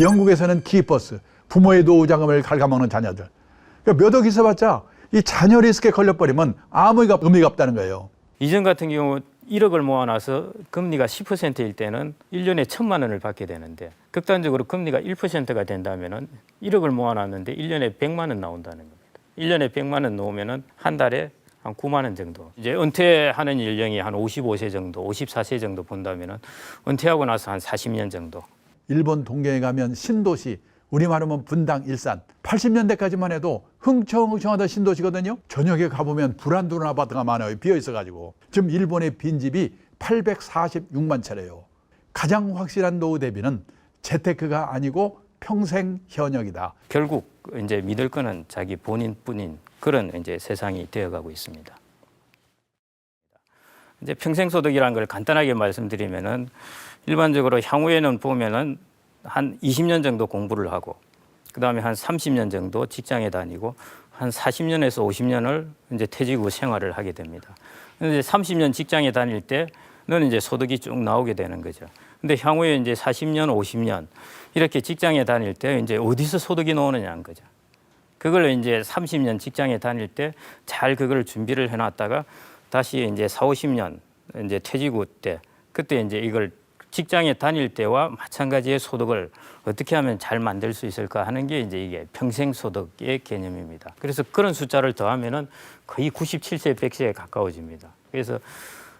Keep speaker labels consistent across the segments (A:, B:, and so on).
A: 영국에서는 키퍼스, 부모의 노후 자금을 갉아먹는 자녀들. 그러니까 몇 억 있어봤자 이 자녀 리스크에 걸려버리면 아무 의미가 없다는 거예요.
B: 이전 같은 경우 1억을 모아놔서 금리가 10%일 때는 1년에 1,000만 원을 받게 되는데 극단적으로 금리가 1%가 된다면 1억을 모아놨는데 1년에 100만 원 나온다는 겁니다. 1년에 100만 원 놓으면 한 달에 한 9만 원 정도. 이제 은퇴하는 연령이 한 55세 정도, 54세 정도 본다면 은퇴하고 나서 한 40년 정도.
A: 일본 동경에 가면 신도시, 우리 말하면 분당, 일산, 80년대까지만 해도 흥청흥청하던 신도시거든요. 저녁에 가보면 불안도는 아파트가 많아요. 비어있어가지고. 지금 일본의 빈집이 846만 채래요. 가장 확실한 노후 대비는 재테크가 아니고 평생 현역이다.
B: 결국 이제 믿을 거는 자기 본인뿐인 그런 이제 세상이 되어가고 있습니다. 이제 평생소득이라는 걸 간단하게 말씀드리면은 일반적으로 향후에는 보면은 한 20년 정도 공부를 하고 그다음에 한 30년 정도 직장에 다니고 한 40년에서 50년을 이제 퇴직 후 생활을 하게 됩니다. 근데 이제 30년 직장에 다닐 때는 이제 소득이 쭉 나오게 되는 거죠. 근데 향후에 이제 40년, 50년 이렇게 직장에 다닐 때 이제 어디서 소득이 나오느냐는 거죠. 그걸 이제 30년 직장에 다닐 때 잘 그걸 준비를 해놨다가 다시 이제 4, 50년 이제 퇴직 후 때 그때 이제 이걸 직장에 다닐 때와 마찬가지의 소득을 어떻게 하면 잘 만들 수 있을까 하는 게 이제 이게 평생소득의 개념입니다. 그래서 그런 숫자를 더하면은 거의 97세, 100세에 가까워집니다. 그래서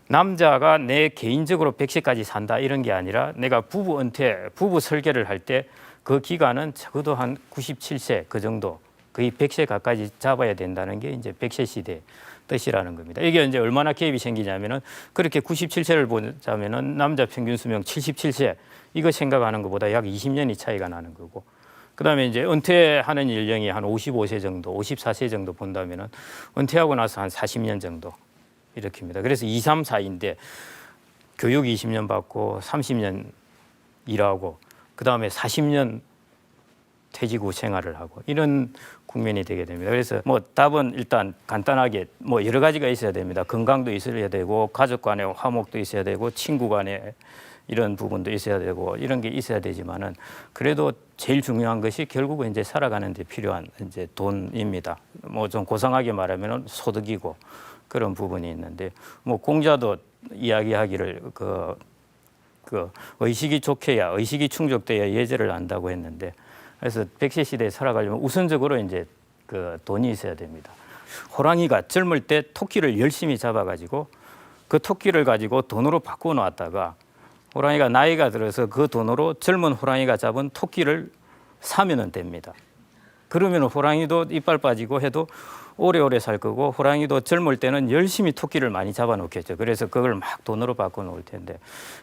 B: 남자가 내 개인적으로 100세까지 산다 이런 게 아니라 내가 부부 은퇴, 부부 설계를 할 때 그 기간은 적어도 한 97세 그 정도 거의 100세 가까이 잡아야 된다는 게 이제 100세 시대 뜻이라는 겁니다. 이게 이제 얼마나 갭이 생기냐면은 그렇게 97세를 보자면은 남자 평균 수명 77세 이거 생각하는 것보다 약 20년이 차이가 나는 거고 그다음에 이제 은퇴하는 연령이 한 55세 정도, 54세 정도 본다면은 은퇴하고 나서 한 40년 정도 이렇게입니다. 그래서 2, 3, 4인데 교육 20년 받고 30년 일하고 그다음에 40년 퇴직 후 생활을 하고 이런 국면이 되게 됩니다. 그래서 뭐 답은 일단 간단하게 뭐 여러 가지가 있어야 됩니다. 건강도 있어야 되고 가족 간의 화목도 있어야 되고 친구 간의 이런 부분도 있어야 되고 이런 게 있어야 되지만은 그래도 제일 중요한 것이 결국은 이제 살아가는 데 필요한 이제 돈입니다. 뭐 좀 고상하게 말하면은 소득이고 그런 부분이 있는데 뭐 공자도 이야기하기를 그 의식이 좋게야 의식이 충족돼야 예절을 안다고 했는데 그래서 100세 시대에 살아가려면 우선적으로 이제 그 돈이 있어야 됩니다. 호랑이가 젊을 때 토끼를 열심히 잡아가지고 그 토끼를 가지고 돈으로 바꾸어 놨다가 호랑이가 나이가 들어서 그 돈으로 젊은 호랑이가 잡은 토끼를 사면은 됩니다. 그러면 호랑이도 이빨 빠지고 해도 오래오래 살 거고 호랑이도 젊을 때는 열심히 토끼를 많이 잡아놓겠죠. 그래서 그걸 막 돈으로 바꿔놓을 텐데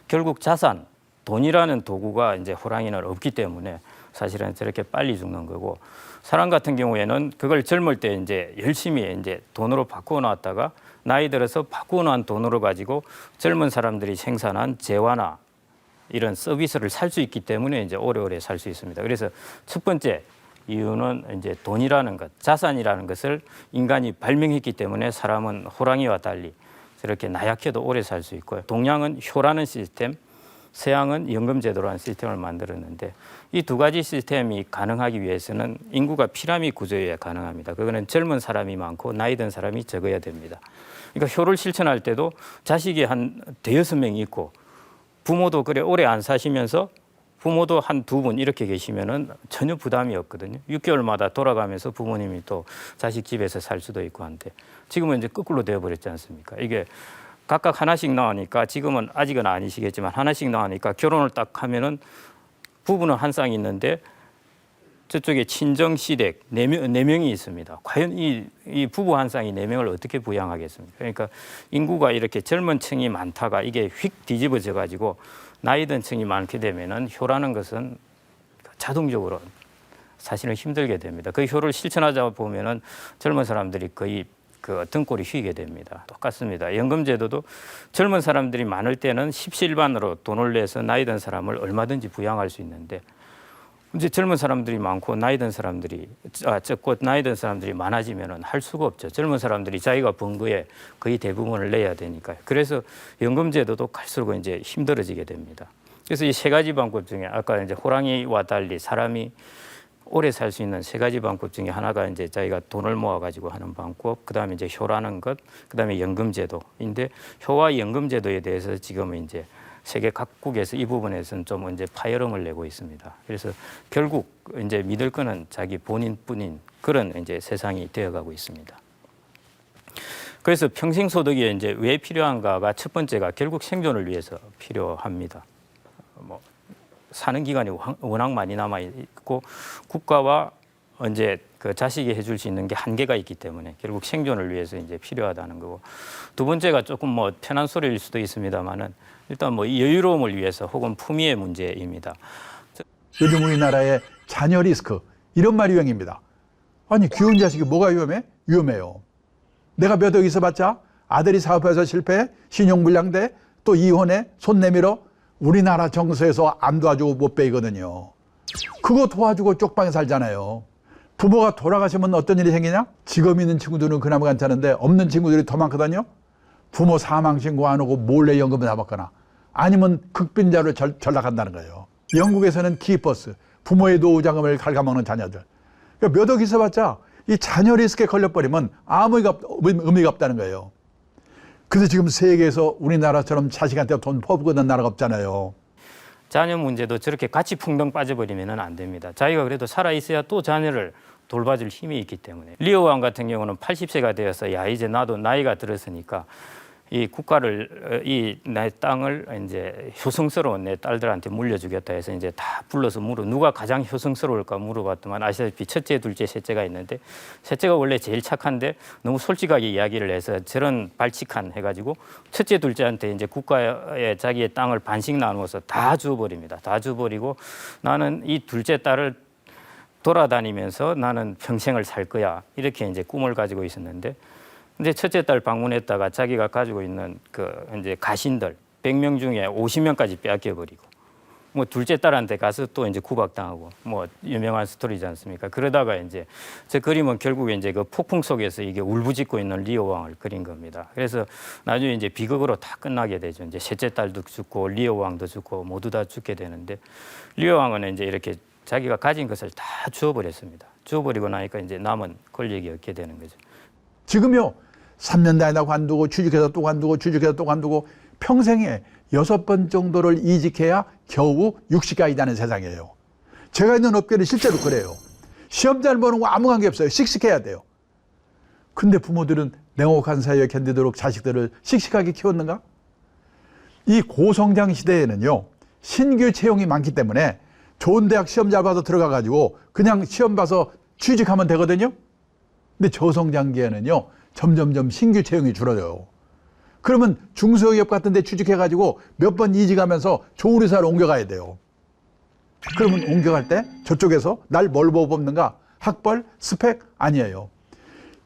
B: 결국 자산, 돈이라는 도구가 이제 호랑이는 없기 때문에 사실은 저렇게 빨리 죽는 거고 사람 같은 경우에는 그걸 젊을 때 이제 열심히 이제 돈으로 바꾸어 놨다가 나이 들어서 바꾸어 놓은 돈으로 가지고 젊은 사람들이 생산한 재화나 이런 서비스를 살 수 있기 때문에 이제 오래오래 살 수 있습니다. 그래서 첫 번째 이유는 이제 돈이라는 것, 자산이라는 것을 인간이 발명했기 때문에 사람은 호랑이와 달리 저렇게 나약해도 오래 살 수 있고요. 동양은 효라는 시스템, 서양은 연금제도라는 시스템을 만들었는데 이 두 가지 시스템이 가능하기 위해서는 인구가 피라미드 구조여야 가능합니다. 그거는 젊은 사람이 많고 나이 든 사람이 적어야 됩니다. 그러니까 효를 실천할 때도 자식이 한 대여섯 명이 있고 부모도 그래 오래 안 사시면서 부모도 한 두 분 이렇게 계시면은 전혀 부담이 없거든요. 6개월마다 돌아가면서 부모님이 또 자식 집에서 살 수도 있고 한데 지금은 이제 거꾸로 되어버렸지 않습니까? 이게 각각 하나씩 나오니까 지금은 아직은 아니시겠지만 하나씩 나오니까 결혼을 딱 하면은 부부는 한 쌍이 있는데 저쪽에 친정 시댁 네 명이 있습니다. 과연 이 부부 한 쌍이 4명을 어떻게 부양하겠습니까? 그러니까 인구가 이렇게 젊은 층이 많다가 이게 휙 뒤집어져 가지고 나이 든 층이 많게 되면은 효라는 것은 자동적으로 사실은 힘들게 됩니다. 그 효를 실천하자 보면은 젊은 사람들이 거의 그 등골이 휘게 됩니다. 똑같습니다. 연금제도도 젊은 사람들이 많을 때는 십시일반으로 돈을 내서 나이 든 사람을 얼마든지 부양할 수 있는데 이제 젊은 사람들이 많고 나이 든 사람들이 적고 나이 든 사람들이 많아지면은 할 수가 없죠. 젊은 사람들이 자기가 번 거에 거의 대부분을 내야 되니까요. 그래서 연금제도도 갈수록 이제 힘들어지게 됩니다. 그래서 이 세 가지 방법 중에 아까 이제 호랑이와 달리 사람이 오래 살 수 있는 세 가지 방법 중에 하나가 이제 자기가 돈을 모아가지고 하는 방법, 그 다음에 이제 효라는 것, 그 다음에 연금제도인데 효와 연금제도에 대해서 지금은 이제 세계 각국에서 이 부분에서는 좀 이제 파열음을 내고 있습니다. 그래서 결국 이제 믿을 거는 자기 본인뿐인 그런 이제 세상이 되어가고 있습니다. 그래서 평생 소득이 이제 왜 필요한가가 첫 번째가 결국 생존을 위해서 필요합니다. 뭐 사는 기간이 워낙 많이 남아 있고 국가와 이제 그 자식이 해줄 수 있는 게 한계가 있기 때문에 결국 생존을 위해서 이제 필요하다는 거고, 두 번째가 조금 뭐 편한 소리일 수도 있습니다만은 일단 뭐 여유로움을 위해서 혹은 품위의 문제입니다.
A: 요즘 우리나라의 자녀 리스크 이런 말이 유행입니다. 아니 귀여운 자식이 뭐가 위험해? 위험해요. 내가 몇 억 있어봤자 아들이 사업해서 실패해, 신용불량돼, 또 이혼해, 손 내밀어. 우리나라 정서에서 안 도와주고 못 빼이거든요. 그거 도와주고 쪽방에 살잖아요. 부모가 돌아가시면 어떤 일이 생기냐? 직업 있는 친구들은 그나마 괜찮은데 없는 친구들이 더 많거든요. 부모 사망 신고 안 하고 몰래 연금을 다 받거나 아니면 극빈자로 전락한다는 거예요. 영국에서는 키퍼스, 부모의 노후 자금을 갉아먹는 자녀들. 그러니까 몇 억 있어봤자 이 자녀 리스크에 걸려버리면 아무 의미가 없다는 거예요. 그래서 지금 세계에서 우리나라처럼 자식한테 돈 퍼붓는 나라가 없잖아요.
B: 자녀 문제도 저렇게 같이 풍덩 빠져버리면 안 됩니다. 자기가 그래도 살아있어야 또 자녀를 돌봐줄 힘이 있기 때문에. 리오 왕 같은 경우는 80세가 되어서 야 이제 나도 나이가 들었으니까 이 국가를 내 땅을 이제 효성스러운 내 딸들한테 물려주겠다 해서 이제 다 불러서 누가 가장 효성스러울까 물어봤더만 아시다시피 첫째, 둘째, 셋째가 있는데 셋째가 원래 제일 착한데 너무 솔직하게 이야기를 해서 저런 발칙한 해가지고 첫째, 둘째한테 이제 국가에 자기의 땅을 반씩 나누어서 다 주어버립니다. 다 주어버리고 나는 이 둘째 딸을 돌아다니면서 나는 평생을 살 거야 이렇게 이제 꿈을 가지고 있었는데. 근데 첫째 딸 방문했다가 자기가 가지고 있는 그 이제 가신들 100명 중에 50명까지 빼앗겨버리고, 뭐 둘째 딸한테 가서 또 이제 구박당하고, 뭐 유명한 스토리지 않습니까? 그러다가 이제 제 그림은 결국에 이제 그 폭풍 속에서 이게 울부짖고 있는 리오 왕을 그린 겁니다. 그래서 나중에 이제 비극으로 다 끝나게 되죠. 이제 셋째 딸도 죽고 리오 왕도 죽고 모두 다 죽게 되는데, 리오 왕은 이제 이렇게 자기가 가진 것을 다 주워버렸습니다. 주워버리고 나니까 이제 남은 권력이 얻게 되는 거죠.
A: 지금요 3년 다니다 관두고 취직해서 또 관두고 취직해서 또 관두고 평생에 6번 정도를 이직해야 겨우 60가이 되는 세상이에요. 제가 있는 업계는 실제로 그래요. 시험 잘 보는 거 아무 관계 없어요. 씩씩해야 돼요. 근데 부모들은 냉혹한 사회에 견디도록 자식들을 씩씩하게 키웠는가? 이 고성장 시대에는요 신규 채용이 많기 때문에 좋은 대학 시험 잘 봐서 들어가가지고 그냥 시험 봐서 취직하면 되거든요. 근데 저성장기에는요 점점점 신규 채용이 줄어들어요. 그러면 중소기업 같은 데 취직해가지고 몇 번 이직하면서 좋은 회사로 옮겨가야 돼요. 그러면 옮겨갈 때 저쪽에서 날 뭘 보고 뽑는가? 학벌? 스펙? 아니에요.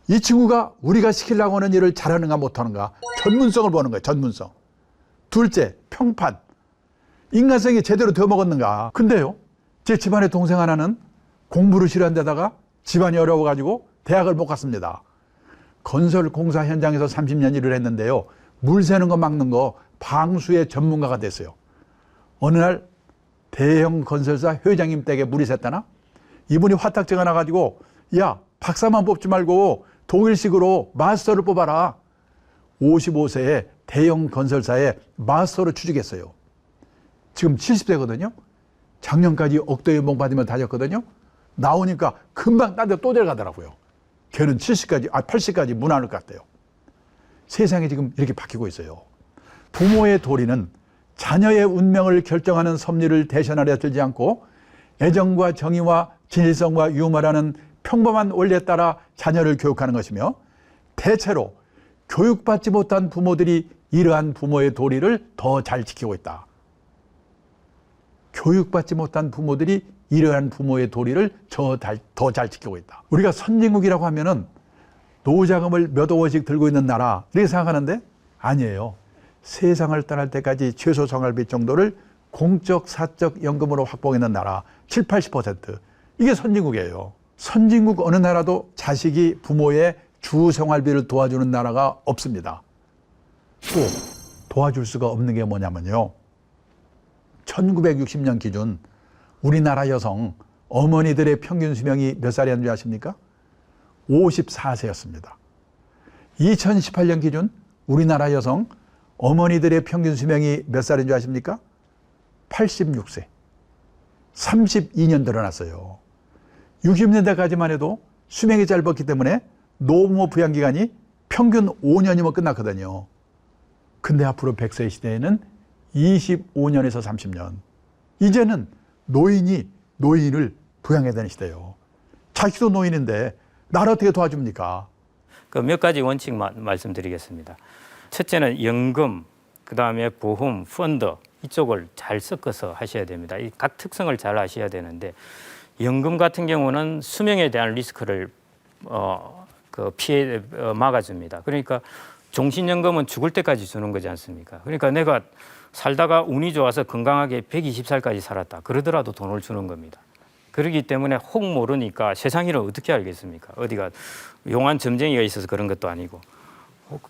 A: 이 친구가 우리가 시키려고 하는 일을 잘하는가 못하는가? 전문성을 보는 거예요. 전문성. 둘째, 평판. 인간성이 제대로 되어먹었는가? 근데요 제 집안의 동생 하나는 공부를 싫어한 데다가 집안이 어려워가지고 대학을 못 갔습니다. 건설 공사 현장에서 30년 일을 했는데요. 물 새는 거 막는 거 방수의 전문가가 됐어요. 어느 날 대형 건설사 회장님 댁에 물이 샜다나? 이분이 화딱지가 나가지고 야 박사만 뽑지 말고 독일식으로 마스터를 뽑아라. 55세에 대형 건설사에 마스터로 취직했어요. 지금 70세거든요. 작년까지 억대 연봉 받으며 다녔거든요. 나오니까 금방 딴 데 또 데려가더라고요. 걔는 80까지 무난할 것 같아요. 세상이 지금 이렇게 바뀌고 있어요. 부모의 도리는 자녀의 운명을 결정하는 섭리를 대신하려 들지 않고 애정과 정의와 진실성과 유머라는 평범한 원리에 따라 자녀를 교육하는 것이며, 대체로 교육받지 못한 부모들이 이러한 부모의 도리를 더 잘 지키고 있다. 교육받지 못한 부모들이 이러한 부모의 도리를 더 잘 지키고 있다. 우리가 선진국이라고 하면은 노후자금을 몇 억 원씩 들고 있는 나라 이렇게 생각하는데 아니에요. 세상을 떠날 때까지 최소 생활비 정도를 공적 사적 연금으로 확보하는 나라 70, 80% 이게 선진국이에요. 선진국 어느 나라도 자식이 부모의 주 생활비를 도와주는 나라가 없습니다. 또 도와줄 수가 없는 게 뭐냐면요, 1960년 기준 우리나라 여성 어머니들의 평균 수명이 몇 살이었는 줄 아십니까? 54세였습니다. 2018년 기준 우리나라 여성 어머니들의 평균 수명이 몇 살인 줄 아십니까? 86세. 32년 늘어났어요. 60년대까지만 해도 수명이 짧았기 때문에 노부모 부양기간이 평균 5년이면 끝났거든요. 근데 앞으로 100세 시대에는 25년에서 30년. 이제는 노인이 노인을 부양해야 되는 시대예요. 자기도 노인인데 나를 어떻게 도와줍니까?
B: 그 몇 가지 원칙만 말씀드리겠습니다. 첫째는 연금, 그다음에 보험, 펀드 이쪽을 잘 섞어서 하셔야 됩니다. 이 각 특성을 잘 아셔야 되는데 연금 같은 경우는 수명에 대한 리스크를 피해 막아줍니다. 그러니까 종신연금은 죽을 때까지 주는 거지 않습니까? 그러니까 내가 살다가 운이 좋아서 건강하게 120살까지 살았다. 그러더라도 돈을 주는 겁니다. 그렇기 때문에 혹 모르니까 세상 일을 어떻게 알겠습니까? 어디가 용한 점쟁이가 있어서 그런 것도 아니고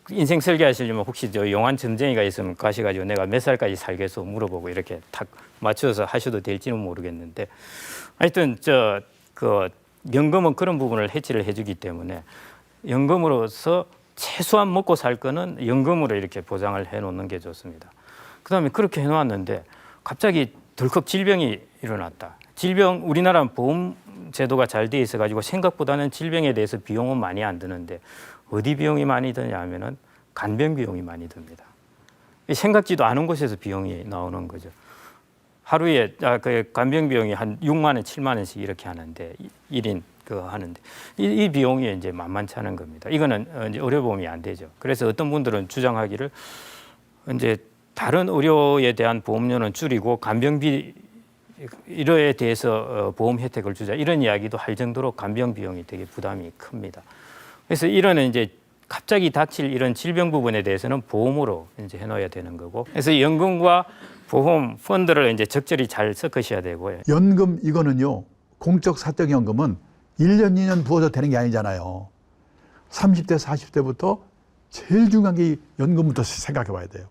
B: 인생 설계하시려면 혹시 저 용한 점쟁이가 있으면 가셔가지고 내가 몇 살까지 살겠소 물어보고 이렇게 탁 맞춰서 하셔도 될지는 모르겠는데 하여튼 그 연금은 그런 부분을 해치를 해주기 때문에 연금으로서 최소한 먹고 살 거는 연금으로 이렇게 보장을 해놓는 게 좋습니다. 그다음에 그렇게 해놓았는데 갑자기 덜컥 질병이 일어났다. 질병 우리나라는 보험 제도가 잘 돼 있어 가지고 생각보다는 질병에 대해서 비용은 많이 안 드는데 어디 비용이 많이 드냐 하면은 간병 비용이 많이 듭니다. 생각지도 않은 곳에서 비용이 나오는 거죠. 하루에 그 간병 비용이 한 6만 원, 7만 원씩 이렇게 하는데 1인 하는데 이 비용이 이제 만만치 않은 겁니다. 이거는 이제 의료보험이 안 되죠. 그래서 어떤 분들은 주장하기를 이제 다른 의료에 대한 보험료는 줄이고 간병비 이러에 대해서 보험 혜택을 주자 이런 이야기도 할 정도로 간병 비용이 되게 부담이 큽니다. 그래서 이런 이제 갑자기 닥칠 이런 질병 부분에 대해서는 보험으로 이제 해놓아야 되는 거고, 그래서 연금과 보험 펀드를 이제 적절히 잘 섞으셔야 되고요.
A: 연금 이거는요, 공적 사적 연금은 1년, 2년 부어서 되는 게 아니잖아요. 30대, 40대부터 제일 중요한 게 연금부터 생각해 봐야 돼요.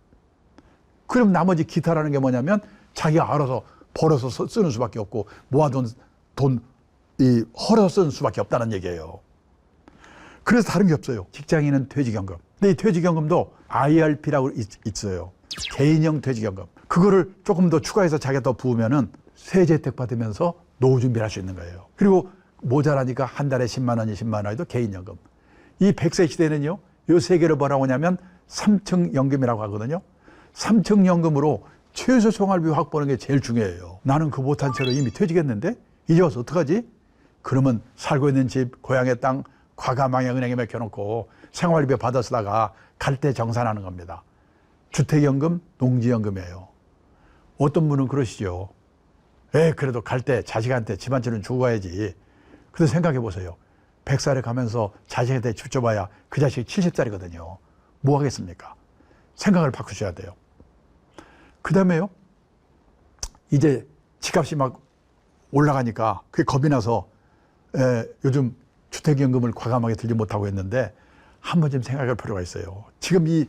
A: 그럼 나머지 기타라는 게 뭐냐면 자기가 알아서 벌어서 쓰는 수밖에 없고 모아둔 돈 헐어서 쓰는 수밖에 없다는 얘기예요. 그래서 다른 게 없어요. 직장인은 퇴직연금. 근데 이 퇴직연금도 IRP라고 있어요. 개인형 퇴직연금. 그거를 조금 더 추가해서 자기가 더 부으면은 세제 혜택 받으면서 노후 준비를 할 수 있는 거예요. 그리고 모자라니까 한 달에 10만 원, 20만 원에도 개인연금. 이 100세 시대는요, 요 세 개를 뭐라고 하냐면 3층 연금이라고 하거든요. 3층 연금으로 최소 생활비 확 보는 게 제일 중요해요. 나는 그 못한 채로 이미 퇴직했는데 이제 와서 어떡하지? 그러면 살고 있는 집, 고향의 땅, 과감하게 은행에 맡겨놓고 생활비 받아 쓰다가 갈 때 정산하는 겁니다. 주택연금, 농지연금이에요. 어떤 분은 그러시죠. 그래도 갈 때 자식한테 집 한 채는 주고 가야지. 그래서 생각해 보세요. 100살에 가면서 자식한테 집 줘봐야 그 자식이 70살이거든요. 뭐 하겠습니까? 생각을 바꾸셔야 돼요. 그 다음에요, 이제 집값이 막 올라가니까 그게 겁이 나서 요즘 주택연금을 과감하게 들지 못하고 있는데 한 번쯤 생각할 필요가 있어요. 지금 이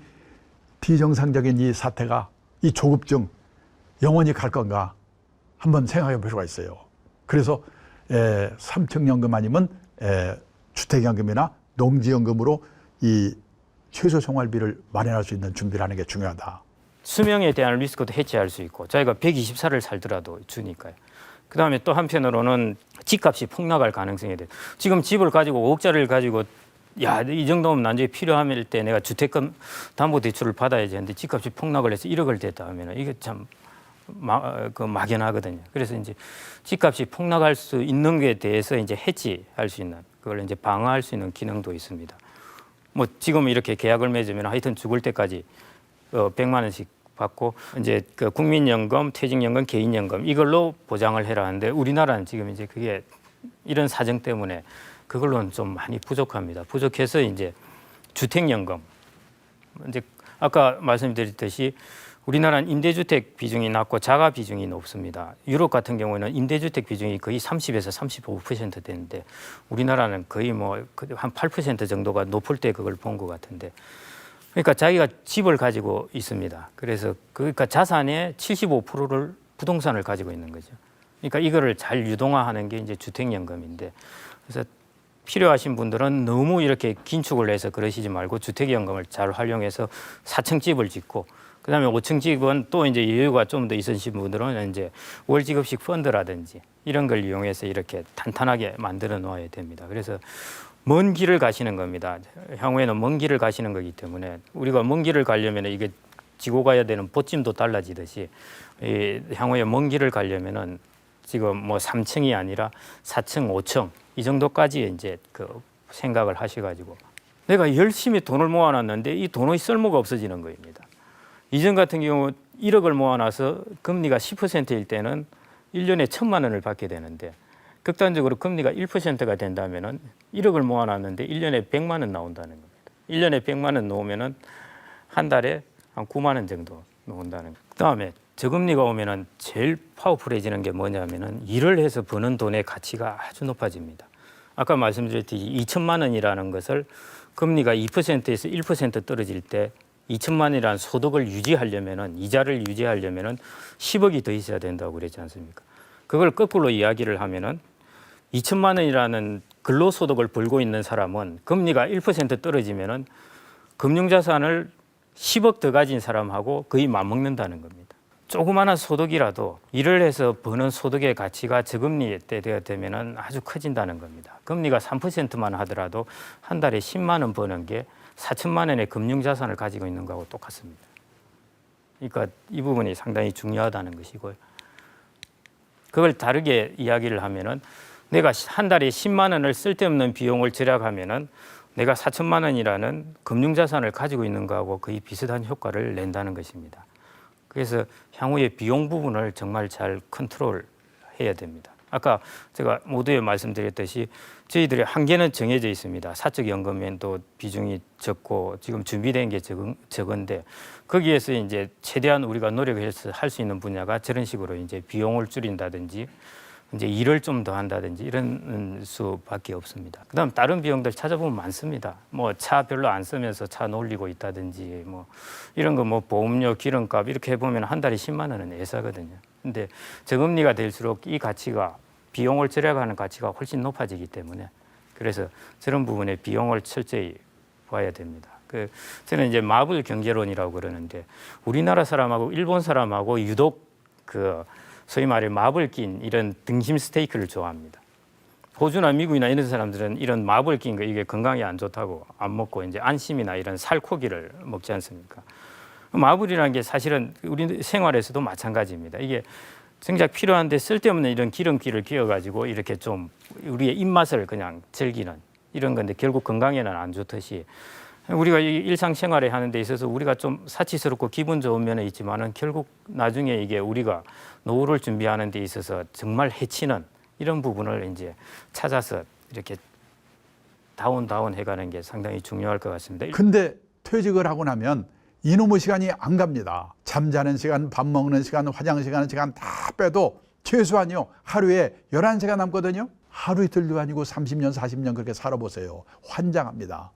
A: 비정상적인 이 사태가, 이 조급증 영원히 갈 건가 한번 생각해 볼 필요가 있어요. 그래서 3층 연금 아니면 주택연금이나 농지연금으로 이 최소 생활비를 마련할 수 있는 준비를 하는 게 중요하다.
B: 수명에 대한 리스크도 해치할 수 있고 저희가 120살을 살더라도 주니까요. 그다음에 또 한편으로는 집값이 폭락할 가능성이 돼요. 지금 집을 가지고 5억짜리를 가지고 이 정도면 나중에 필요할 때 내가 주택금 담보대출을 받아야지 하는데 집값이 폭락을 해서 1억을 댔다 하면 이게 참 막연하거든요. 그래서 이제 집값이 폭락할 수 있는 게 대해서 이제 해치할 수 있는, 그걸 이제 방어할 수 있는 기능도 있습니다. 뭐 지금 이렇게 계약을 맺으면 하여튼 죽을 때까지 100만 원씩 받고 이제 그 국민연금, 퇴직연금, 개인연금 이걸로 보장을 해라 하는데 우리나라는 지금 이제 그게 이런 사정 때문에 그걸로는 좀 많이 부족합니다. 부족해서 이제 주택연금, 이제 아까 말씀드렸듯이 우리나라는 임대주택 비중이 낮고 자가 비중이 높습니다. 유럽 같은 경우는 임대주택 비중이 거의 30에서 35% 되는데 우리나라는 거의 뭐 한 8% 정도가 높을 때 그걸 본 것 같은데, 그러니까 자기가 집을 가지고 있습니다. 그래서 그러니까 자산의 75%를 부동산을 가지고 있는 거죠. 그러니까 이거를 잘 유동화하는 게 이제 주택연금인데, 그래서 필요하신 분들은 너무 이렇게 긴축을 해서 그러시지 말고 주택연금을 잘 활용해서 4층 집을 짓고, 그다음에 5층 집은 또 이제 여유가 좀 더 있으신 분들은 이제 월지급식 펀드라든지 이런 걸 이용해서 이렇게 탄탄하게 만들어 놓아야 됩니다. 그래서 먼 길을 가시는 겁니다. 향후에는 먼 길을 가시는 거기 때문에 우리가 먼 길을 가려면 이게 지고 가야 되는 보찜도 달라지듯이 향후에 먼 길을 가려면은 지금 뭐 3층이 아니라 4층, 5층 이 정도까지 이제 그 생각을 하셔가지고 내가 열심히 돈을 모아놨는데 이 돈의 쓸모가 없어지는 겁니다. 이전 같은 경우 1억을 모아놔서 금리가 10%일 때는 1년에 1,000만 원을 받게 되는데 극단적으로 금리가 1%가 된다면은 1억을 모아놨는데 1년에 100만 원 나온다는 겁니다. 1년에 100만 원 놓으면은 한 달에 한 9만 원 정도 나온다는 거예요. 그다음에 저금리가 오면은 제일 파워풀해지는 게 뭐냐면은 일을 해서 버는 돈의 가치가 아주 높아집니다. 아까 말씀드렸듯이 2천만 원이라는 것을 금리가 2%에서 1% 떨어질 때 2천만 원이라는 소득을 유지하려면은 이자를 유지하려면은 10억이 더 있어야 된다고 그랬지 않습니까? 그걸 거꾸로 이야기를 하면은 2천만 원이라는 근로소득을 벌고 있는 사람은 금리가 1% 떨어지면은 금융자산을 10억 더 가진 사람하고 거의 맞먹는다는 겁니다. 조그마한 소득이라도 일을 해서 버는 소득의 가치가 저금리 때 되면은 아주 커진다는 겁니다. 금리가 3%만 하더라도 한 달에 10만 원 버는 게 4천만 원의 금융자산을 가지고 있는 거하고 똑같습니다. 그러니까 이 부분이 상당히 중요하다는 것이고요. 그걸 다르게 이야기를 하면은 내가 한 달에 10만 원을 쓸데없는 비용을 절약하면은 내가 4천만 원이라는 금융자산을 가지고 있는 거하고 거의 비슷한 효과를 낸다는 것입니다. 그래서 향후에 비용 부분을 정말 잘 컨트롤해야 됩니다. 아까 제가 모두에 말씀드렸듯이 저희들의 한계는 정해져 있습니다. 사적연금에도 비중이 적고 지금 준비된 게 적은데 거기에서 이제 최대한 우리가 노력해서 할 수 있는 분야가 저런 식으로 이제 비용을 줄인다든지 이제 일을 좀 더 한다든지 이런 수밖에 없습니다. 그다음 다른 비용들 찾아보면 많습니다. 뭐 차 별로 안 쓰면서 차 놀리고 있다든지 뭐 이런 거 뭐 보험료, 기름값 이렇게 해보면 한 달에 10만 원은 애사거든요. 근데 저금리가 될수록 이 가치가 비용을 절약하는 가치가 훨씬 높아지기 때문에 그래서 저런 부분에 비용을 철저히 봐야 됩니다. 저는 이제 마블 경제론이라고 그러는데 우리나라 사람하고 일본 사람하고 유독 소위 말해 마블 낀 이런 등심 스테이크를 좋아합니다. 호주나 미국이나 이런 사람들은 이런 마블 낀 거 이게 건강에 안 좋다고 안 먹고 이제 안심이나 이런 살코기를 먹지 않습니까? 마블이라는 게 사실은 우리 생활에서도 마찬가지입니다. 이게 정작 필요한데 쓸데없는 이런 기름기를 끼워가지고 이렇게 좀 우리의 입맛을 그냥 즐기는 이런 건데 결국 건강에는 안 좋듯이 우리가 일상생활에 하는 데 있어서 우리가 좀 사치스럽고 기분 좋은 면은 있지만은 결국 나중에 이게 우리가 노후를 준비하는 데 있어서 정말 해치는 이런 부분을 이제 찾아서 이렇게 다운 해가는 게 상당히 중요할 것 같습니다.
A: 근데 퇴직을 하고 나면 이놈의 시간이 안 갑니다. 잠자는 시간, 밥 먹는 시간, 화장실 가는 시간 다 빼도 최소한요 하루에 11시간 남거든요. 하루 이틀도 아니고 30년, 40년 그렇게 살아보세요. 환장합니다.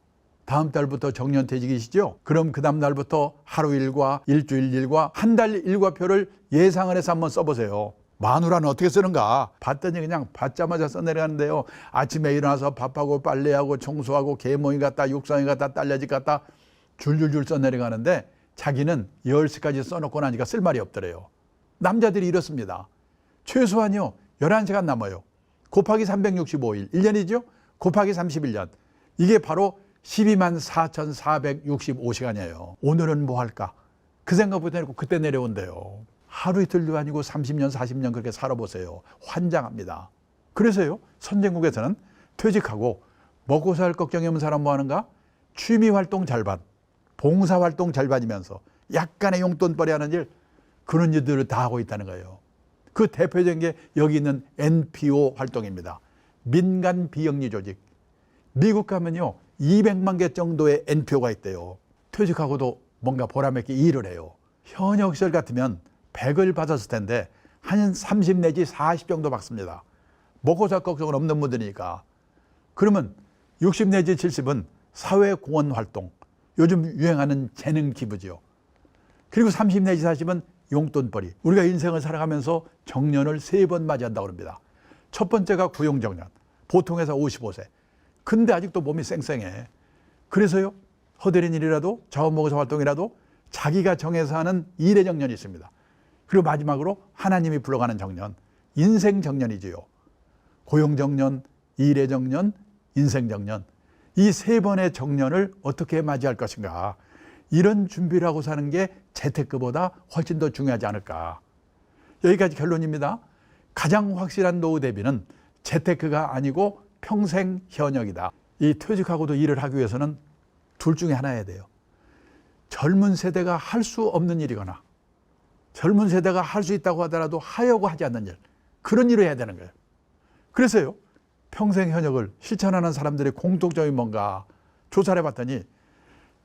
A: 다음 달부터 정년퇴직이시죠? 그럼 그 다음 날부터 하루 일과 일주일 일과 한 달 일과표를 예상을 해서 한번 써보세요. 마누라는 어떻게 쓰는가 봤더니 그냥 받자마자 써내려가는데요. 아침에 일어나서 밥하고 빨래하고 청소하고 개모이 갔다 육상이 갔다 딸려집 갔다 줄줄줄 써내려가는데 자기는 10시까지 써놓고 나니까 쓸 말이 없더래요. 남자들이 이렇습니다. 최소한요 11시간 남아요. 곱하기 365일 1년이죠? 곱하기 31년 이게 바로 12만 4,465시간이에요. 오늘은 뭐 할까? 그 생각부터 내고 그때 내려온대요. 하루 이틀도 아니고 30년 40년 그렇게 살아보세요. 환장합니다. 그래서요 선진국에서는 퇴직하고 먹고 살 걱정이 없는 사람 뭐 하는가? 취미활동 절반, 봉사활동 절반이면서 약간의 용돈벌이 하는 일 그런 일들을 다 하고 있다는 거예요. 그 대표적인 게 여기 있는 NPO 활동입니다. 민간 비영리 조직. 미국 가면요 200만 개 정도의 NPO가 있대요. 퇴직하고도 뭔가 보람있게 일을 해요. 현역 시절 같으면 100을 받았을 텐데 한 30 내지 40 정도 받습니다. 먹고 살 걱정은 없는 분들이니까. 그러면 60 내지 70은 사회공헌 활동, 요즘 유행하는 재능 기부죠. 그리고 30 내지 40은 용돈벌이. 우리가 인생을 살아가면서 정년을 3번 맞이한다고 합니다. 첫 번째가 고용정년. 보통에서 55세. 근데 아직도 몸이 쌩쌩해. 그래서요, 허드렛 일이라도 자원봉사 활동이라도 자기가 정해서 하는 일의 정년이 있습니다. 그리고 마지막으로 하나님이 불러가는 정년, 인생 정년이지요. 고용 정년, 일의 정년, 인생 정년. 이 3번의 정년을 어떻게 맞이할 것인가. 이런 준비를 하고 사는 게 재테크보다 훨씬 더 중요하지 않을까. 여기까지 결론입니다. 가장 확실한 노후 대비는 재테크가 아니고 평생 현역이다. 이 퇴직하고도 일을 하기 위해서는 둘 중에 하나여야 돼요. 젊은 세대가 할 수 없는 일이거나 젊은 세대가 할 수 있다고 하더라도 하려고 하지 않는 일, 그런 일을 해야 되는 거예요. 그래서요, 평생 현역을 실천하는 사람들의 공통점이 뭔가 조사를 해봤더니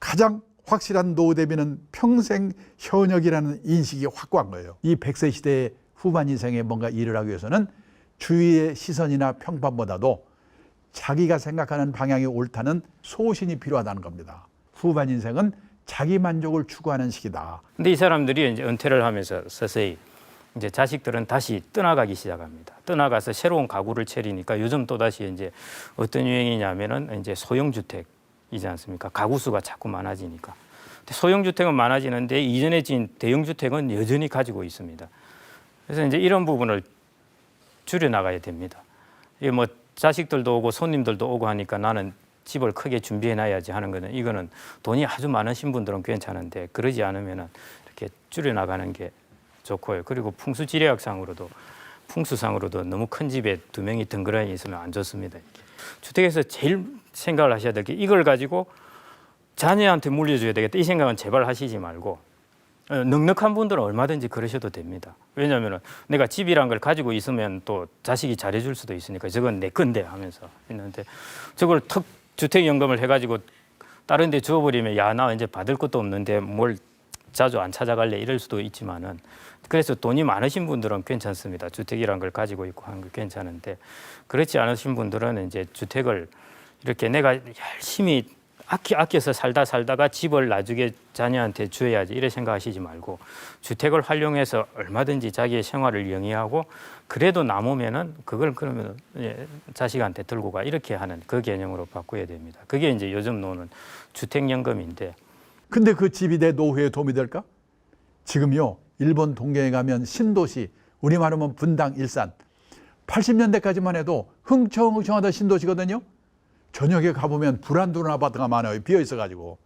A: 가장 확실한 노후 대비는 평생 현역이라는 인식이 확고한 거예요. 이 100세 시대의 후반 인생에 뭔가 일을 하기 위해서는 주위의 시선이나 평판보다도 자기가 생각하는 방향이 옳다는 소신이 필요하다는 겁니다. 후반 인생은 자기 만족을 추구하는 시기다.
B: 근데 이 사람들이 이제 은퇴를 하면서 서서히 이제 자식들은 다시 떠나가기 시작합니다. 떠나가서 새로운 가구를 차리니까 요즘 또 다시 이제 어떤 유행이냐면은 이제 소형주택이지 않습니까? 가구 수가 자꾸 많아지니까. 소형주택은 많아지는데 이전에 지은 대형주택은 여전히 가지고 있습니다. 그래서 이제 이런 부분을 줄여 나가야 됩니다. 이게 뭐 자식들도 오고 손님들도 오고 하니까 나는 집을 크게 준비해 놔야지 하는 거는, 이거는 돈이 아주 많으신 분들은 괜찮은데 그러지 않으면은 이렇게 줄여 나가는 게 좋고요. 그리고 풍수상으로도 너무 큰 집에 2명이 덩그러니 있으면 안 좋습니다. 주택에서 제일 생각을 하셔야 될 게 이걸 가지고 자녀한테 물려줘야 되겠다, 이 생각은 제발 하시지 말고, 넉넉한 분들은 얼마든지 그러셔도 됩니다. 왜냐하면 내가 집이란 걸 가지고 있으면 또 자식이 잘해줄 수도 있으니까 저건 내 건데 하면서 있는데, 저걸 턱 주택연금을 해가지고 다른 데 주워버리면 야, 나 이제 받을 것도 없는데 뭘 자주 안 찾아갈래 이럴 수도 있지만은, 그래서 돈이 많으신 분들은 괜찮습니다. 주택이란 걸 가지고 있고 하는 거 괜찮은데, 그렇지 않으신 분들은 이제 주택을 이렇게 내가 열심히 아껴서 살다가 집을 나중에 자녀한테 줘야지 이래 생각하시지 말고, 주택을 활용해서 얼마든지 자기의 생활을 영위하고 그래도 남으면은 그걸 그러면 자식한테 들고 가, 이렇게 하는 그 개념으로 바꿔야 됩니다. 그게 이제 요즘 노는 주택연금인데.
A: 근데 그 집이 내 노후에 도움이 될까? 지금요, 일본 동경에 가면 신도시, 우리말 하면 분당, 일산, 80년대까지만 해도 흥청흥청하던 신도시거든요. 저녁에 가보면 불안도는 아파트가 많아요. 비어 있어가지고.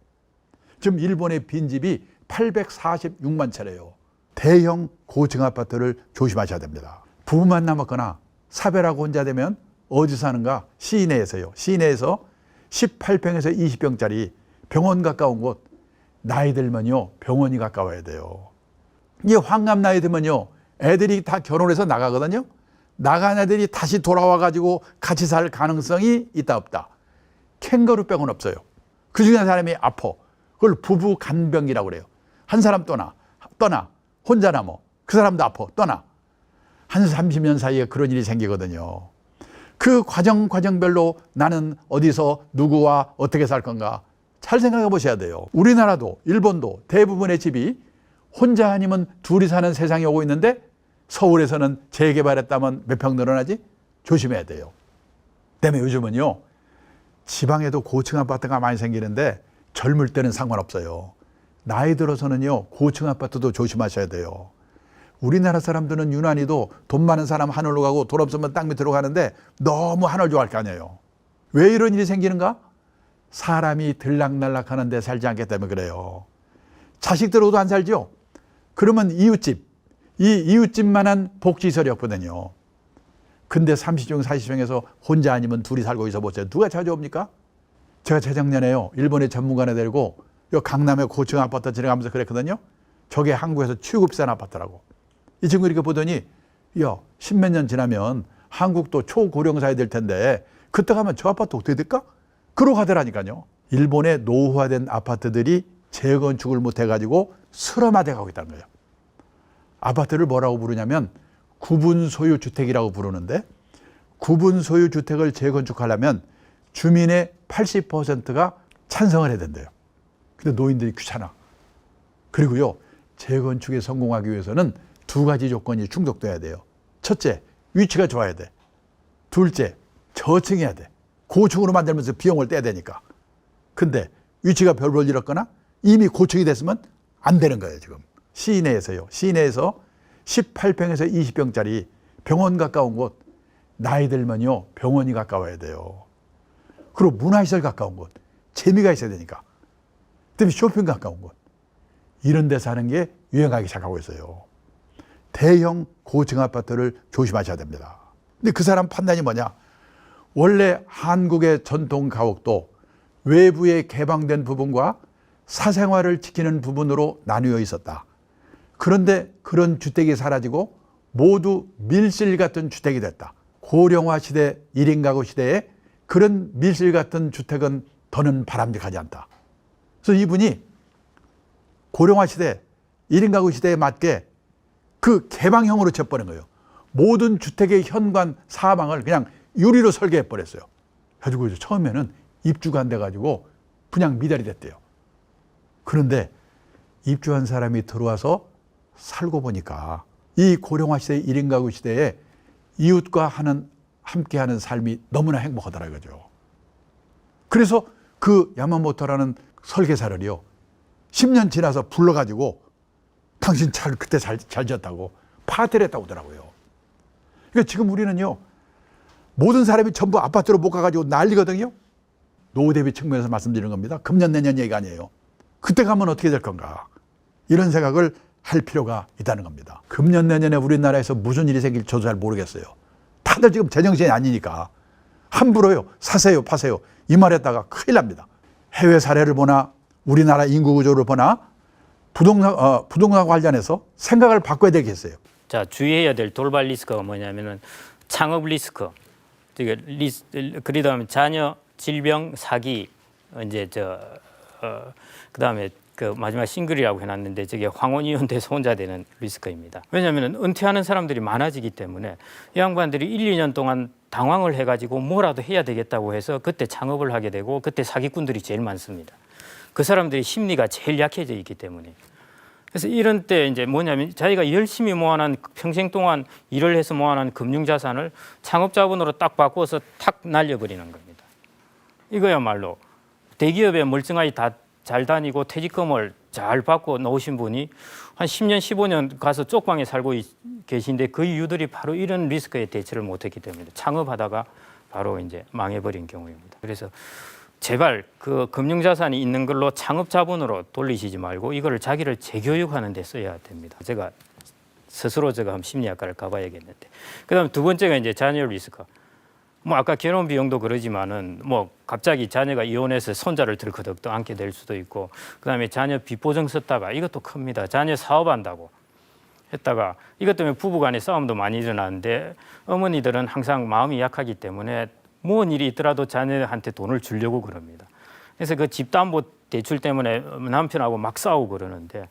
A: 지금 일본의 빈집이 846만 채래요. 대형 고층 아파트를 조심하셔야 됩니다. 부부만 남았거나 사별하고 혼자 되면 어디 사는가? 시내에서요. 시내에서 18평에서 20평짜리 병원 가까운 곳, 나이 들면요, 병원이 가까워야 돼요. 이게 환갑 나이 들면요, 애들이 다 결혼해서 나가거든요. 나간 애들이 다시 돌아와가지고 같이 살 가능성이 있다 없다. 캥거루병은 없어요. 그 중에 한 사람이 아파. 그걸 부부 간병이라고 그래요. 한 사람 떠나, 혼자 남아. 그 사람도 아파, 떠나. 한 30년 사이에 그런 일이 생기거든요. 그 과정별로 나는 어디서 누구와 어떻게 살 건가 잘 생각해 보셔야 돼요. 우리나라도 일본도 대부분의 집이 혼자 아니면 둘이 사는 세상이 오고 있는데, 서울에서는 재개발했다면 몇 평 늘어나지? 조심해야 돼요. 때문에 요즘은요, 지방에도 고층 아파트가 많이 생기는데 젊을 때는 상관없어요. 나이 들어서는요, 고층 아파트도 조심하셔야 돼요. 우리나라 사람들은 유난히도 돈 많은 사람 하늘로 가고 돈 없으면 땅 밑으로 가는데 너무 하늘 좋아할 거 아니에요. 왜 이런 일이 생기는가? 사람이 들락날락 하는데 살지 않기 때문에 그래요. 자식들하고도 안 살죠? 그러면 이웃집, 이 이웃집만한 복지시설이 없거든요. 근데 30 평, 40평에서 혼자 아니면 둘이 살고 있어 보세요. 누가 찾아옵니까? 제가 재작년에요, 일본의 전문가를 데리고 요 강남의 고층 아파트 지나가면서 그랬거든요. 저게 한국에서 최고 비싼 아파트라고. 이 친구 이렇게 보더니, 야, 10몇 년 지나면 한국도 초고령사회 될 텐데 그때 가면 저 아파트 어떻게 될까? 그러고 가더라니까요. 일본의 노후화된 아파트들이 재건축을 못해가지고 슬럼화돼 가고 있다는 거예요. 아파트를 뭐라고 부르냐면 구분 소유 주택이라고 부르는데, 구분 소유 주택을 재건축하려면 주민의 80%가 찬성을 해야 된대요. 근데 노인들이 귀찮아. 그리고요, 재건축에 성공하기 위해서는 두 가지 조건이 충족돼야 돼요. 첫째, 위치가 좋아야 돼. 둘째, 저층해야 돼. 고층으로 만들면서 비용을 떼야 되니까. 근데 위치가 별 볼 일 없거나 이미 고층이 됐으면 안 되는 거예요, 지금. 시내에서요. 시내에서 18평에서 20평짜리 병원 가까운 곳, 나이 들면요, 병원이 가까워야 돼요. 그리고 문화시설 가까운 곳, 재미가 있어야 되니까. 그다음에 쇼핑 가까운 곳. 이런 데 사는 게 유행하기 시작하고 있어요. 대형 고층 아파트를 조심하셔야 됩니다. 근데 그 사람 판단이 뭐냐? 원래 한국의 전통 가옥도 외부에 개방된 부분과 사생활을 지키는 부분으로 나뉘어 있었다. 그런데 그런 주택이 사라지고 모두 밀실 같은 주택이 됐다. 고령화 시대, 1인 가구 시대에 그런 밀실 같은 주택은 더는 바람직하지 않다. 그래서 이분이 고령화 시대, 1인 가구 시대에 맞게 그 개방형으로 쳐버린 거예요. 모든 주택의 현관 사방을 그냥 유리로 설계해버렸어요. 그래가지고 처음에는 입주가 안 돼가지고 그냥 미달이 됐대요. 그런데 입주한 사람이 들어와서 살고 보니까 이 고령화 시대, 1인 가구 시대에 이웃과 함께하는 삶이 너무나 행복하더라 이거죠. 그래서 그 야마모토라는 설계사를요, 10년 지나서 불러가지고 당신 그때 잘 지었다고 파티를 했다고 하더라고요. 그러니까 지금 우리는요, 모든 사람이 전부 아파트로 못 가가지고 난리거든요. 노후 대비 측면에서 말씀드리는 겁니다. 금년 내년 얘기가 아니에요. 그때 가면 어떻게 될 건가, 이런 생각을 할 필요가 있다는 겁니다. 금년 내년에 우리나라에서 무슨 일이 생길지 저도 잘 모르겠어요. 다들 지금 제정신이 아니니까 함부로요, 사세요 파세요 이 말했다가 큰일 납니다. 해외 사례를 보나 우리나라 인구 구조를 보나 부동산 관련해서 생각을 바꿔야 되겠어요.
B: 자, 주의해야 될 돌발 리스크가 뭐냐면은 창업 리스크, 그러다 자녀 질병 사기, 이제 그다음에 그 마지막 싱글이라고 해놨는데 저게 황혼이혼 돼서 혼자 되는 리스크입니다. 왜냐하면 은퇴하는 사람들이 많아지기 때문에 이 양반들이 1, 2년 동안 당황을 해가지고 뭐라도 해야 되겠다고 해서 그때 창업을 하게 되고 그때 사기꾼들이 제일 많습니다. 그 사람들이 심리가 제일 약해져 있기 때문에. 그래서 이런 때 이제 뭐냐면 자기가 열심히 모아놓은 평생 동안 일을 해서 모아놓은 금융자산을 창업자본으로 딱 바꿔서 탁 날려버리는 겁니다. 이거야말로 대기업에 멀쩡하게 다 잘 다니고 퇴직금을 잘 받고 나오신 분이 한 10년, 15년 가서 쪽방에 살고 계신데 그 이유들이 바로 이런 리스크에 대처를 못했기 때문에 창업하다가 바로 이제 망해버린 경우입니다. 그래서 제발 그 금융자산이 있는 걸로 창업자본으로 돌리시지 말고 이거를 자기를 재교육하는 데 써야 됩니다. 제가 스스로 한번 심리학과를 가봐야겠는데. 그다음 두 번째가 이제 자녀 리스크. 뭐 아까 결혼 비용도 그러지만은 뭐 갑자기 자녀가 이혼해서 손자를 들커덕도 않게 될 수도 있고, 그다음에 자녀 빚보증 썼다가 이것도 큽니다. 자녀 사업한다고 했다가 이것 때문에 부부간에 싸움도 많이 일어나는데 어머니들은 항상 마음이 약하기 때문에 무슨 일이 있더라도 자녀한테 돈을 주려고 그럽니다. 그래서 그 집담보 대출 때문에 남편하고 막 싸우고 그러는데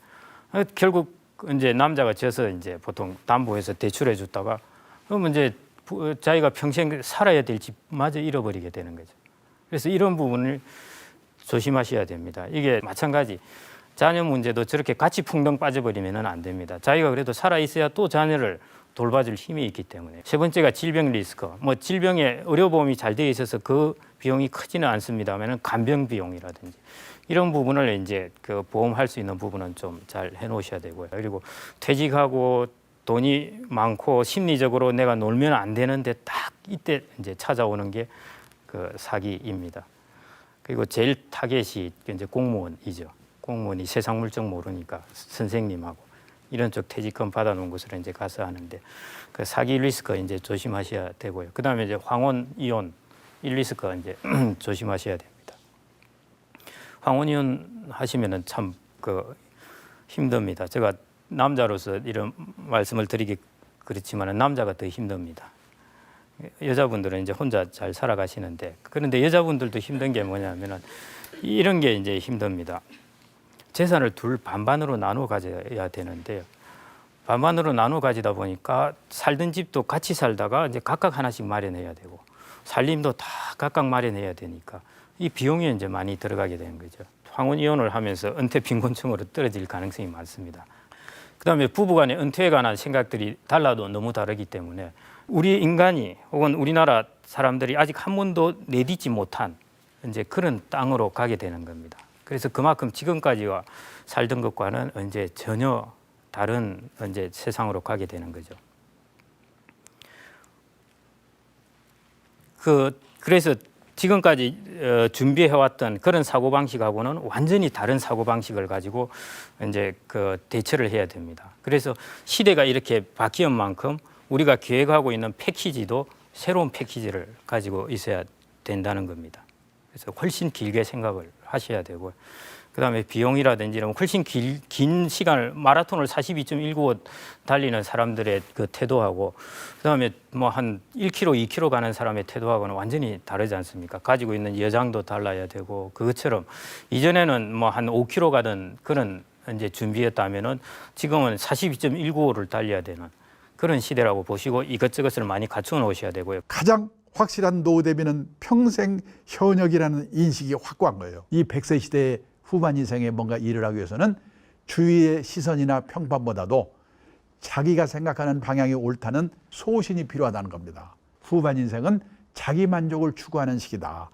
B: 결국 이제 남자가 져서 이제 보통 담보해서 대출해 줬다가 그러면 이제 자기가 평생 살아야 될 집마저 잃어버리게 되는 거죠. 그래서 이런 부분을 조심하셔야 됩니다. 이게 마찬가지 자녀 문제도 저렇게 같이 풍덩 빠져버리면 안 됩니다. 자기가 그래도 살아있어야 또 자녀를 돌봐줄 힘이 있기 때문에. 세 번째가 질병 리스크. 뭐 질병에 의료보험이 잘 되어 있어서 그 비용이 크지는 않습니다만 간병 비용이라든지 이런 부분을 이제 그 보험할 수 있는 부분은 좀 잘 해놓으셔야 되고요. 그리고 퇴직하고 돈이 많고 심리적으로 내가 놀면 안 되는데 딱 이때 이제 찾아오는 게 그 사기입니다. 그리고 제일 타겟이 이제 공무원이죠. 공무원이 세상 물정 모르니까 선생님하고 이런 쪽 퇴직금 받아놓은 곳으로 이제 가서 하는데 그 사기 리스크 이제 조심하셔야 되고요. 그다음에 이제 황혼 이혼 이 리스크 이제 조심하셔야 됩니다. 황혼 이혼 하시면은 참 그 힘듭니다. 제가 남자로서 이런 말씀을 드리기 그렇지만 남자가 더 힘듭니다. 여자분들은 이제 혼자 잘 살아가시는데 그런데 여자분들도 힘든 게 뭐냐면은 이런 게 이제 힘듭니다. 재산을 반반으로 나누어 가져야 되는데요. 반반으로 나누어 가지다 보니까 살던 집도 같이 살다가 이제 각각 하나씩 마련해야 되고 살림도 다 각각 마련해야 되니까 이 비용이 이제 많이 들어가게 되는 거죠. 황혼 이혼을 하면서 은퇴 빈곤층으로 떨어질 가능성이 많습니다. 그다음에 부부간의 은퇴에 관한 생각들이 달라도 너무 다르기 때문에 우리 인간이 혹은 우리나라 사람들이 아직 한 번도 내딛지 못한 이제 그런 땅으로 가게 되는 겁니다. 그래서 그만큼 지금까지와 살던 것과는 이제 전혀 다른 이제 세상으로 가게 되는 거죠. 그래서 지금까지 준비해왔던 그런 사고방식하고는 완전히 다른 사고방식을 가지고 이제 대처를 해야 됩니다. 그래서 시대가 이렇게 바뀌는 만큼 우리가 계획하고 있는 패키지도 새로운 패키지를 가지고 있어야 된다는 겁니다. 그래서 훨씬 길게 생각을 하셔야 되고, 그다음에 비용이라든지 이런 훨씬 긴 시간을 마라톤을 42.195 달리는 사람들의 그 태도하고 그다음에 뭐 한 1km, 2km 가는 사람의 태도하고는 완전히 다르지 않습니까? 가지고 있는 여장도 달라야 되고, 그것처럼 이전에는 뭐 한 5km 가던 그런 이제 준비였다면은 지금은 42.195를 달려야 되는 그런 시대라고 보시고 이것저것을 많이 갖추어 놓으셔야 되고요.
A: 가장 확실한 노후 대비는 평생 현역이라는 인식이 확고한 거예요. 이 100세 시대의 후반 인생에 뭔가 일을 하기 위해서는 주위의 시선이나 평판보다도 자기가 생각하는 방향이 옳다는 소신이 필요하다는 겁니다. 후반 인생은 자기 만족을 추구하는 시기다.